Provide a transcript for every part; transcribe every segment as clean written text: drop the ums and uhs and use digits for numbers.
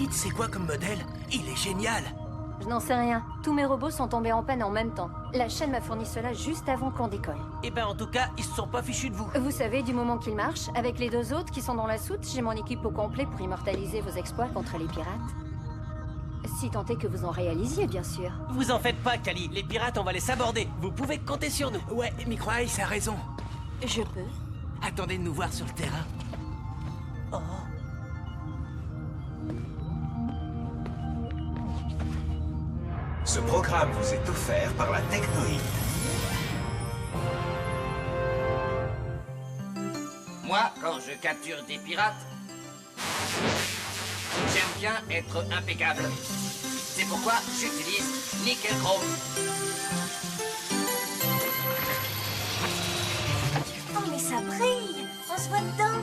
dites, c'est quoi comme modèle? Il est génial! Je n'en sais rien. Tous mes robots sont tombés en panne en même temps. La chaîne m'a fourni cela juste avant qu'on décolle. Eh ben en tout cas, ils se sont pas fichus de vous. Vous savez, du moment qu'ils marchent, avec les deux autres qui sont dans la soute, j'ai mon équipe au complet pour immortaliser vos exploits contre les pirates. Si tant est que vous en réalisiez, bien sûr. Vous en faites pas, Kali. Les pirates, on va les saborder. Vous pouvez compter sur nous. Ouais, Micro Ice a raison. Je peux. Attendez de nous voir sur le terrain. Oh. Ce programme vous est offert par la Technoïde. Moi, quand je capture des pirates, j'aime bien être impeccable. C'est pourquoi j'utilise Nickel Chrome. Oh, mais ça brille! On se voit dedans!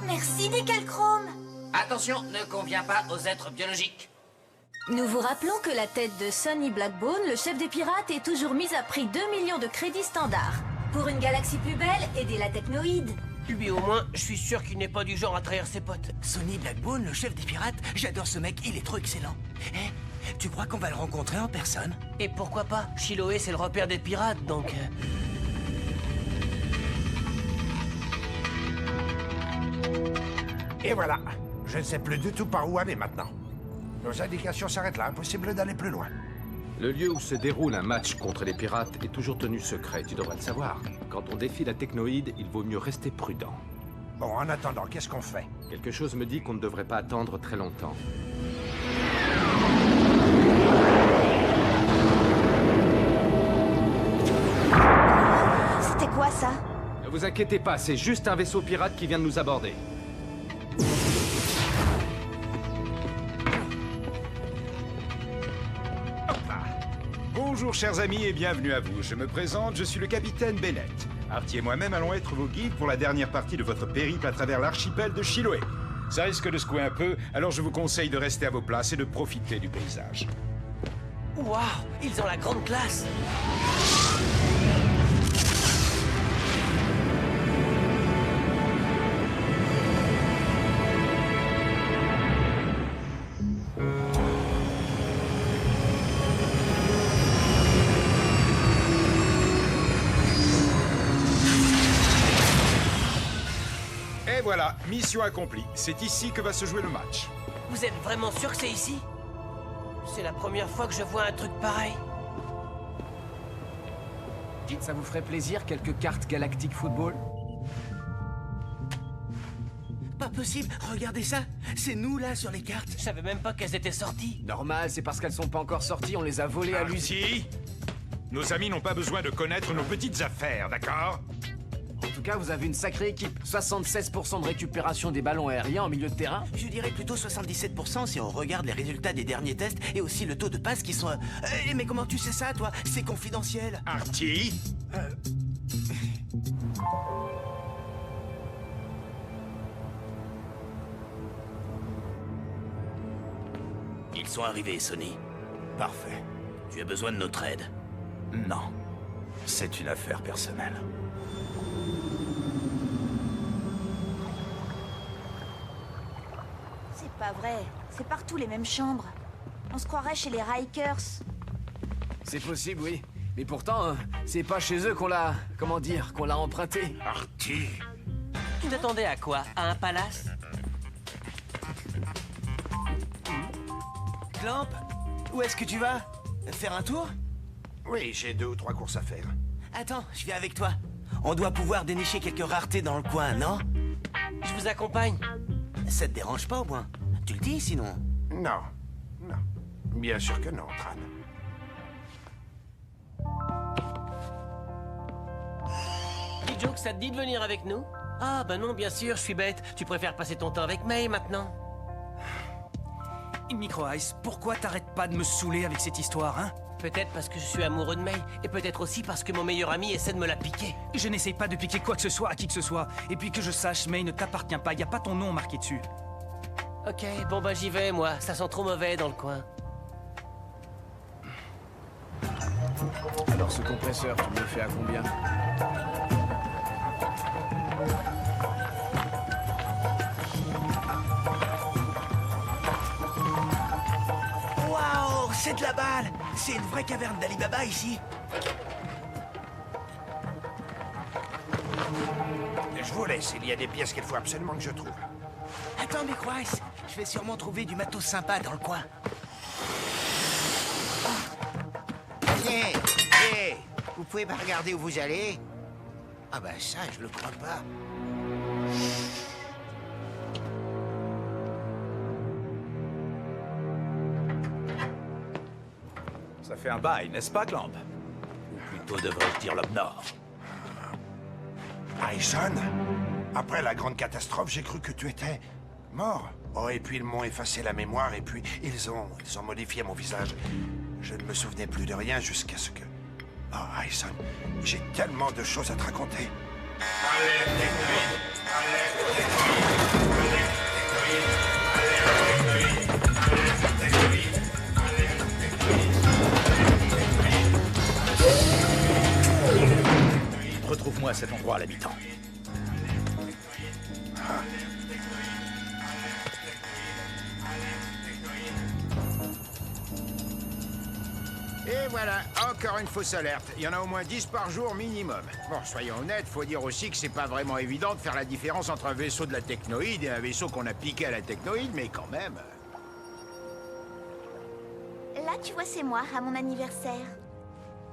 Merci, Nickel Chrome! Attention, ne convient pas aux êtres biologiques. Nous vous rappelons que la tête de Sonny Blackbone, le chef des pirates, est toujours mise à prix 2 millions de crédits standards. Pour une galaxie plus belle, aidez la Technoïde. Lui au moins, je suis sûr qu'il n'est pas du genre à trahir ses potes. Sonny Blackbone, le chef des pirates, j'adore ce mec, il est trop excellent. Eh, tu crois qu'on va le rencontrer en personne? Et pourquoi pas? Chiloé, c'est le repère des pirates, donc... Et voilà. Je ne sais plus du tout par où aller maintenant. Nos indications s'arrêtent là, impossible d'aller plus loin. Le lieu où se déroule un match contre les pirates est toujours tenu secret, tu devrais le savoir. Quand on défie la Technoïde, il vaut mieux rester prudent. Bon, en attendant, qu'est-ce qu'on fait? Quelque chose me dit qu'on ne devrait pas attendre très longtemps. C'était quoi ça? Ne vous inquiétez pas, c'est juste un vaisseau pirate qui vient de nous aborder. Bonjour chers amis et bienvenue à vous. Je me présente, je suis le capitaine Bennett. Artie et moi-même allons être vos guides pour la dernière partie de votre périple à travers l'archipel de Chiloé. Ça risque de secouer un peu, alors je vous conseille de rester à vos places et de profiter du paysage. Waouh, ils ont la grande classe! Et voilà, mission accomplie. C'est ici que va se jouer le match. Vous êtes vraiment sûr que c'est ici? C'est la première fois que je vois un truc pareil. Dites, ça vous ferait plaisir quelques cartes Galactic Football? Pas possible, regardez ça! C'est nous là sur les cartes. Je savais même pas qu'elles étaient sorties. Normal, c'est parce qu'elles sont pas encore sorties, on les a volées à l'usine. Artie, nos amis n'ont pas besoin de connaître nos petites affaires, d'accord? En tout cas, vous avez une sacrée équipe. 76% de récupération des ballons aériens en milieu de terrain. Je dirais plutôt 77% si on regarde les résultats des derniers tests et aussi le taux de passe qui sont... mais comment tu sais ça, toi? C'est confidentiel. Artie? Ils sont arrivés, Sonny. Parfait. Tu as besoin de notre aide? Non. C'est une affaire personnelle. C'est pas vrai. C'est partout les mêmes chambres. On se croirait chez les Rikers. C'est possible, oui. Mais pourtant, c'est pas chez eux qu'on l'a... Comment dire? Qu'on l'a emprunté. Artie? Tu t'attendais à quoi? À un palace? Clamp? Où est-ce que tu vas? Faire un tour? Oui, j'ai 2 ou 3 courses à faire. Attends, je viens avec toi. On doit pouvoir dénicher quelques raretés dans le coin, non? Je vous accompagne. Ça te dérange pas au moins? Tu le dis sinon? Non. Non. Bien sûr que non, Tran. Dis Joke, ça te dit de venir avec nous? Ah, bah non, bien sûr, je suis bête. Tu préfères passer ton temps avec May maintenant? Micro Ice, pourquoi t'arrêtes pas de me saouler avec cette histoire, hein? Peut-être parce que je suis amoureux de May, et peut-être aussi parce que mon meilleur ami essaie de me la piquer. Je n'essaye pas de piquer quoi que ce soit à qui que ce soit. Et puis que je sache, May ne t'appartient pas, y a pas ton nom marqué dessus. Ok, bon bah j'y vais, moi. Ça sent trop mauvais dans le coin. Alors ce compresseur, tu me le fais à combien? c'est de la balle! C'est une vraie caverne d'Ali Baba ici! Je vous laisse, il y a des pièces qu'il faut absolument que je trouve. Attends, Microice, je vais sûrement trouver du matos sympa dans le coin. Hé, vous pouvez pas regarder où vous allez? Ah bah ça, je le crois pas. Ça fait un bail, n'est-ce pas, Clamp? Ou plutôt devrais-je dire l'homme nord? Harrison, après la grande catastrophe, j'ai cru que tu étais mort. Oh, et puis ils m'ont effacé la mémoire, et puis ils ont modifié mon visage. Je ne me souvenais plus de rien jusqu'à ce que... Oh, Harrison, j'ai tellement de choses à te raconter. Retrouve-moi à cet endroit, l'habitant. Et voilà, encore une fausse alerte. Il y en a au moins 10 par jour minimum. Bon, soyons honnêtes, faut dire aussi que c'est pas vraiment évident de faire la différence entre un vaisseau de la technoïde et un vaisseau qu'on a piqué à la technoïde, mais quand même... Là, tu vois, c'est moi, à mon anniversaire.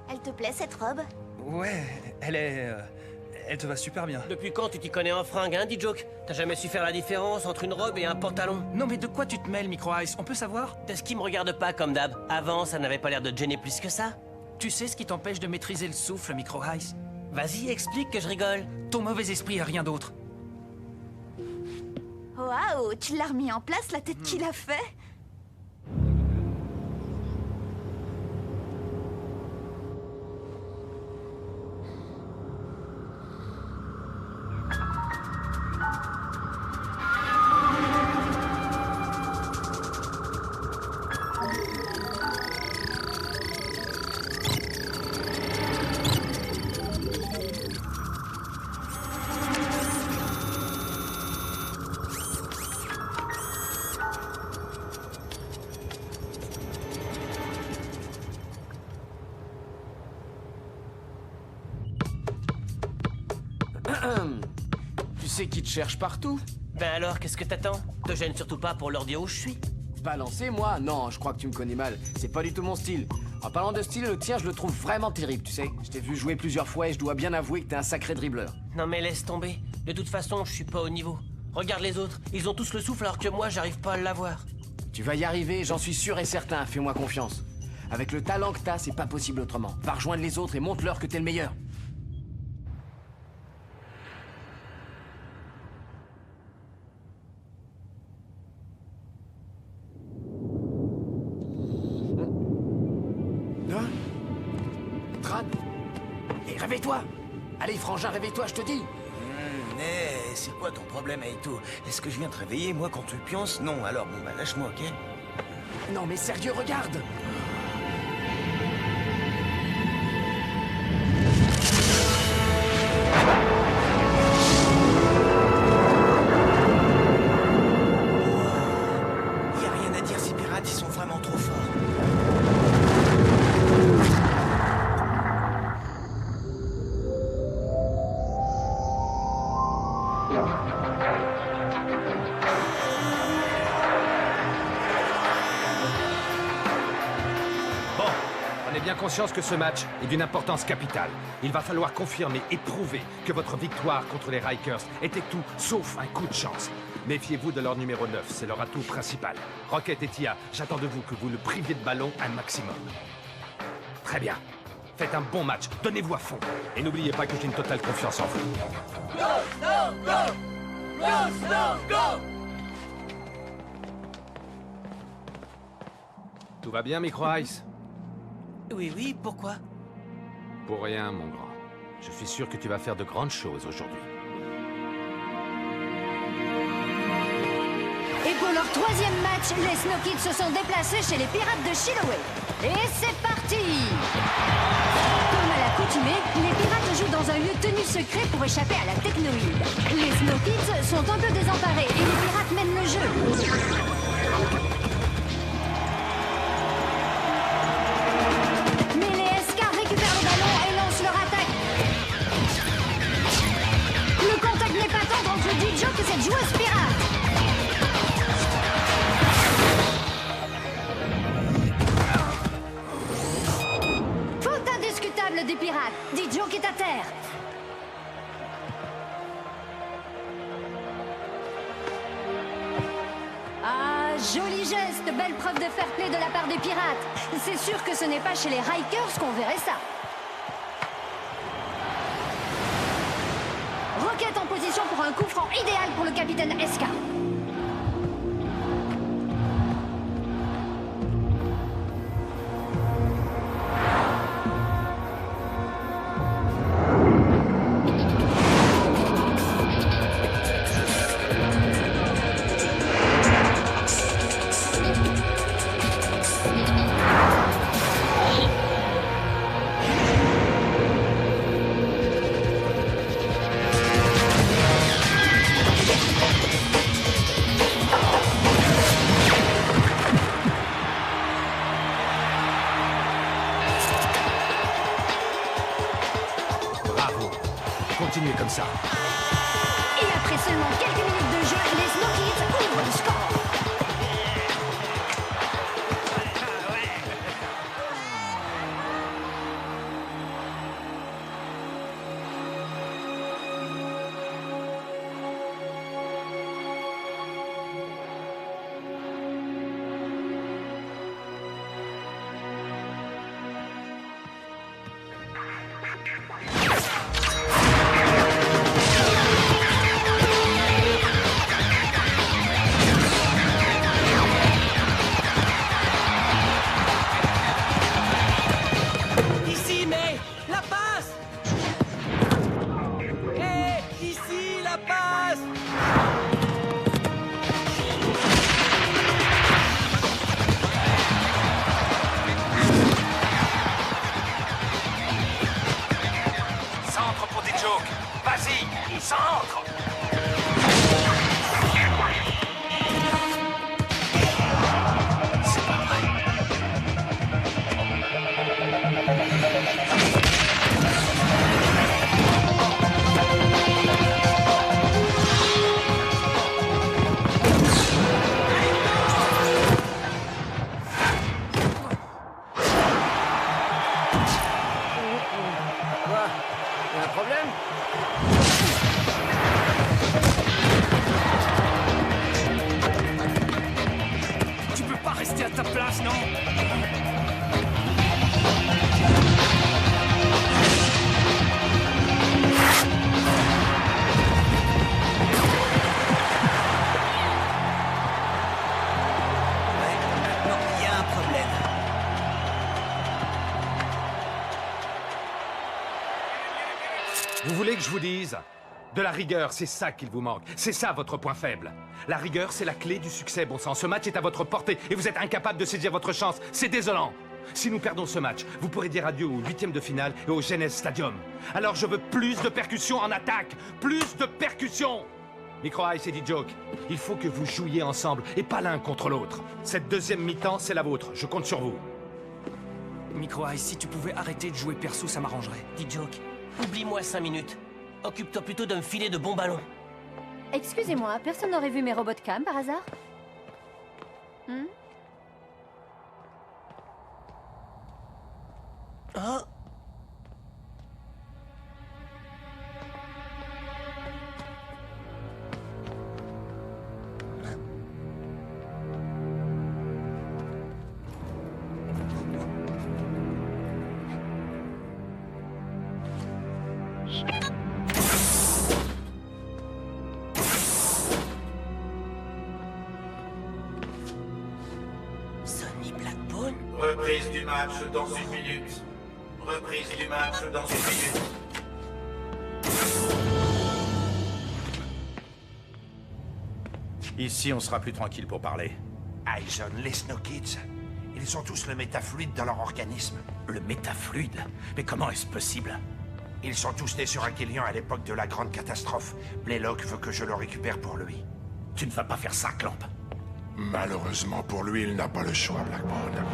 Elle te plaît, cette robe? Ouais, elle te va super bien. Depuis quand tu t'y connais en fringues, hein, D-Joke? T'as jamais su faire la différence entre une robe et un pantalon? Non mais de quoi tu te mêles, Micro-Ice? On peut savoir? De ce qui me regarde pas, comme d'hab. Avant, ça n'avait pas l'air de te gêner plus que ça. Tu sais ce qui t'empêche de maîtriser le souffle, Micro-Ice? Vas-y, explique que je rigole. Ton mauvais esprit et rien d'autre. Waouh, tu l'as remis en place, la tête qu'il a fait? Tu sais qui te cherche partout? Ben alors, qu'est-ce que t'attends? Te gêne surtout pas pour leur dire où je suis. Balancer, moi? Non, je crois que tu me connais mal. C'est pas du tout mon style. En parlant de style, le tien, je le trouve vraiment terrible, tu sais. Je t'ai vu jouer plusieurs fois et je dois bien avouer que t'es un sacré dribbleur. Non mais laisse tomber. De toute façon, je suis pas au niveau. Regarde les autres, ils ont tous le souffle alors que moi, j'arrive pas à l'avoir. Tu vas y arriver, j'en suis sûr et certain, fais-moi confiance. Avec le talent que t'as, c'est pas possible autrement. Va rejoindre les autres et montre-leur que t'es le meilleur. Et réveille-toi! Allez, frangin, réveille-toi, je te dis! C'est quoi ton problème avec tout? Est-ce que je viens te réveiller, moi, quand tu pionces? Non, alors, bon, bah, lâche-moi, ok? Non, mais sérieux, regarde! Y a rien à dire, ces pirates, ils sont vraiment trop forts. Bien conscience que ce match est d'une importance capitale. Il va falloir confirmer et prouver que votre victoire contre les Rikers était tout sauf un coup de chance. Méfiez-vous de leur numéro 9, c'est leur atout principal. Rocket et Tia, j'attends de vous que vous le priviez de ballon un maximum. Très bien. Faites un bon match, donnez-vous à fond. Et n'oubliez pas que j'ai une totale confiance en vous. Go, go, go! Go, go, go! Tout va bien, Micro Ice? Oui, pourquoi? Pour rien, mon grand. Je suis sûr que tu vas faire de grandes choses aujourd'hui. Et pour leur troisième match, les Snow Kids se sont déplacés chez les pirates de Chiloé. Et c'est parti! Comme à l'accoutumée, les pirates jouent dans un lieu tenu secret pour échapper à la technoïde. Les Snow Kids sont un peu désemparés et les pirates mènent le jeu. cette joueuse pirate. Faute indiscutable des pirates. D-Joke est à terre. Ah, joli geste, belle preuve de fair play de la part des pirates. C'est sûr que ce n'est pas chez les Rikers qu'on verrait ça. Rocket en position pour un coup franc idéal pour le capitaine SK. Continuez comme ça. Et après seulement quelques minutes de jeu, les Snow Kids ouvrent le score. Vous voulez que je vous dise? De la rigueur, c'est ça qu'il vous manque. C'est ça votre point faible. La rigueur, c'est la clé du succès, bon sang. Ce match est à votre portée et vous êtes incapable de saisir votre chance. C'est désolant. Si nous perdons ce match, vous pourrez dire adieu au 8e de finale et au Genesis Stadium. Alors je veux plus de percussions en attaque. Plus de percussions. Micro Ice et D-Joke, il faut que vous jouiez ensemble et pas l'un contre l'autre. Cette deuxième mi-temps, c'est la vôtre. Je compte sur vous. Micro Ice, si tu pouvais arrêter de jouer perso, ça m'arrangerait. D-Joke, oublie-moi 5 minutes. Occupe-toi plutôt de me filer de bons ballons. Excusez-moi, personne n'aurait vu mes robots cam par hasard? Oh. Sonny Blackbone? Reprise du match dans 1 minute. Reprise du match dans 1 minute. Ici, on sera plus tranquille pour parler. Aizen, les Snow Kids, ils ont tous le métafluide dans leur organisme. Le métafluide? Mais comment est-ce possible? Ils sont tous nés sur Aquilion à l'époque de la grande catastrophe. Blaylock veut que je le récupère pour lui. Tu ne vas pas faire ça, Clamp. Malheureusement pour lui, il n'a pas le choix, Blackbone.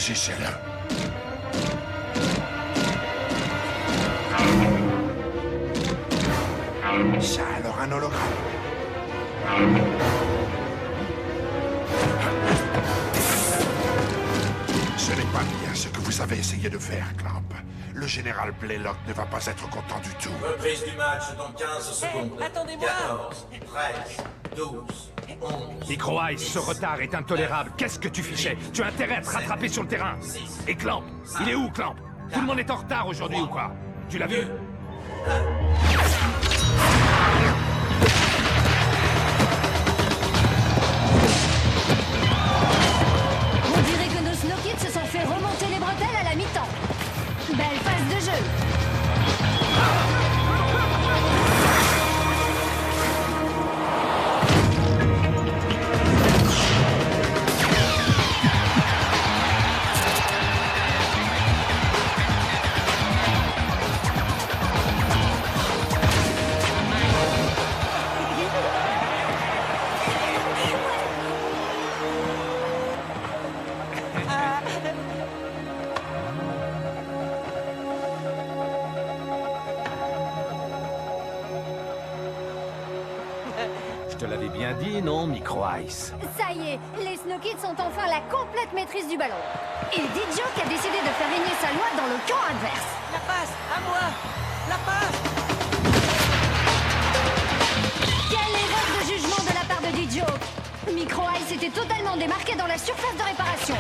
Saisissez-le. Ça a alors un hologramme. Ce n'est pas bien ce que vous avez essayé de faire, Clamp. Le général Blaylock ne va pas être content du tout. Reprise du match dans 15 secondes. attendez-moi. 14, 13, 12, 11... Micro Ice, ce retard est intolérable. Qu'est-ce que tu fichais? Tu as intérêt à te rattraper sur le terrain. Et Clamp? Il est où, Clamp? Tout le monde est en retard aujourd'hui ou quoi? Tu l'as vu? On dirait que nos Snow Kids se sont fait remonter les bretelles à la mi-temps. Belle phase de jeu. Je te l'avais bien dit, non, Micro Ice? Ça y est, les Snow Kids ont enfin la complète maîtrise du ballon. Et Didio qui a décidé de faire régner sa loi dans le camp adverse. La passe, à moi. La passe. Quelle erreur de jugement de la part de Didio. Micro Ice était totalement démarqué dans la surface de réparation.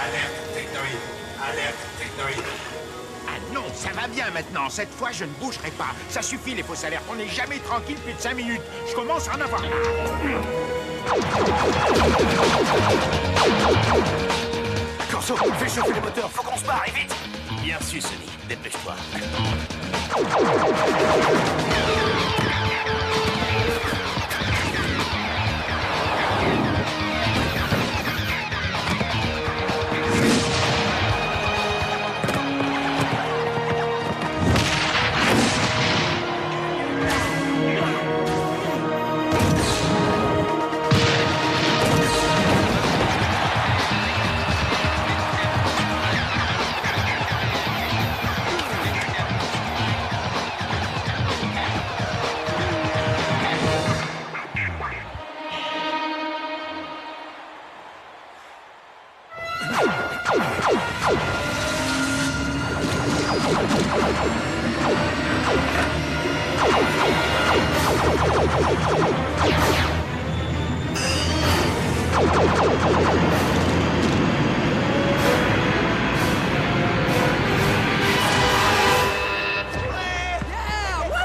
Alerte technoïde. Alerte technoïde. Ah non, ça va bien maintenant. Cette fois, je ne bougerai pas. Ça suffit, les fausses alertes. On n'est jamais tranquille plus de 5 minutes. Je commence à en avoir marre. Corso, fais chauffer les moteurs. Faut qu'on se barre, et vite. Bien reçu, Sonny. Dépêche-toi.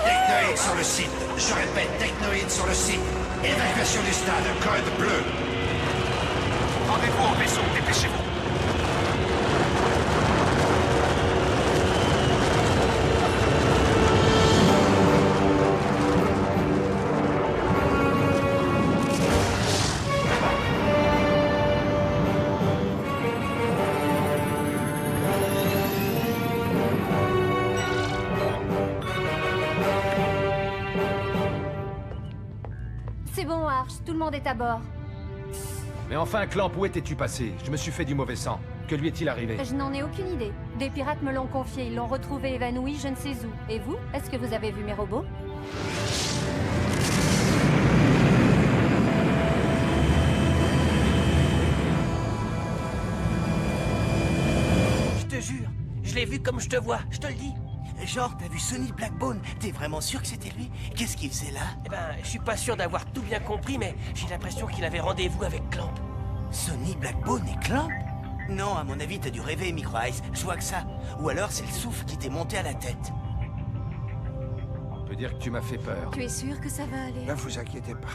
Technoïde sur le site. Je répète, technoïde sur le site. Évacuation du stade, code bleu. Rendez-vous au vaisseau, dépêchez-vous. C'est bon, Arch, tout le monde est à bord. Mais enfin, Clamp, où étais-tu passé? Je me suis fait du mauvais sang. Que lui est-il arrivé? Je n'en ai aucune idée. Des pirates me l'ont confié, ils l'ont retrouvé évanoui je ne sais où. Et vous, est-ce que vous avez vu mes robots? Je te jure, je l'ai vu comme je te vois, je te le dis. Genre, t'as vu Sonny Blackbone? T'es vraiment sûr que c'était lui? Qu'est-ce qu'il faisait là? Eh ben, je suis pas sûr d'avoir tout bien compris, mais j'ai l'impression qu'il avait rendez-vous avec Clamp. Sonny Blackbone et Clamp? Non, à mon avis, t'as dû rêver, Micro Ice. Je vois que ça. Ou alors, c'est le souffle qui t'est monté à la tête. On peut dire que tu m'as fait peur. Tu es sûr que ça va aller? Ne vous inquiétez pas.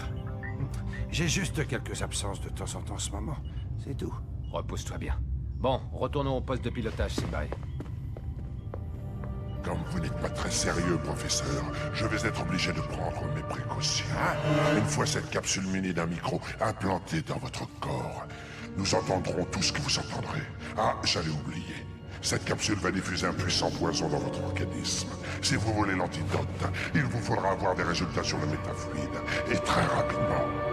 J'ai juste quelques absences de temps en temps en ce moment. C'est tout. Repose-toi bien. Bon, retournons au poste de pilotage, Sebai. Comme vous n'êtes pas très sérieux, professeur, je vais être obligé de prendre mes précautions. Une fois cette capsule munie d'un micro implantée dans votre corps, nous entendrons tout ce que vous entendrez. Ah, j'allais oublier. Cette capsule va diffuser un puissant poison dans votre organisme. Si vous voulez l'antidote, il vous faudra avoir des résultats sur le métafluide, et très rapidement.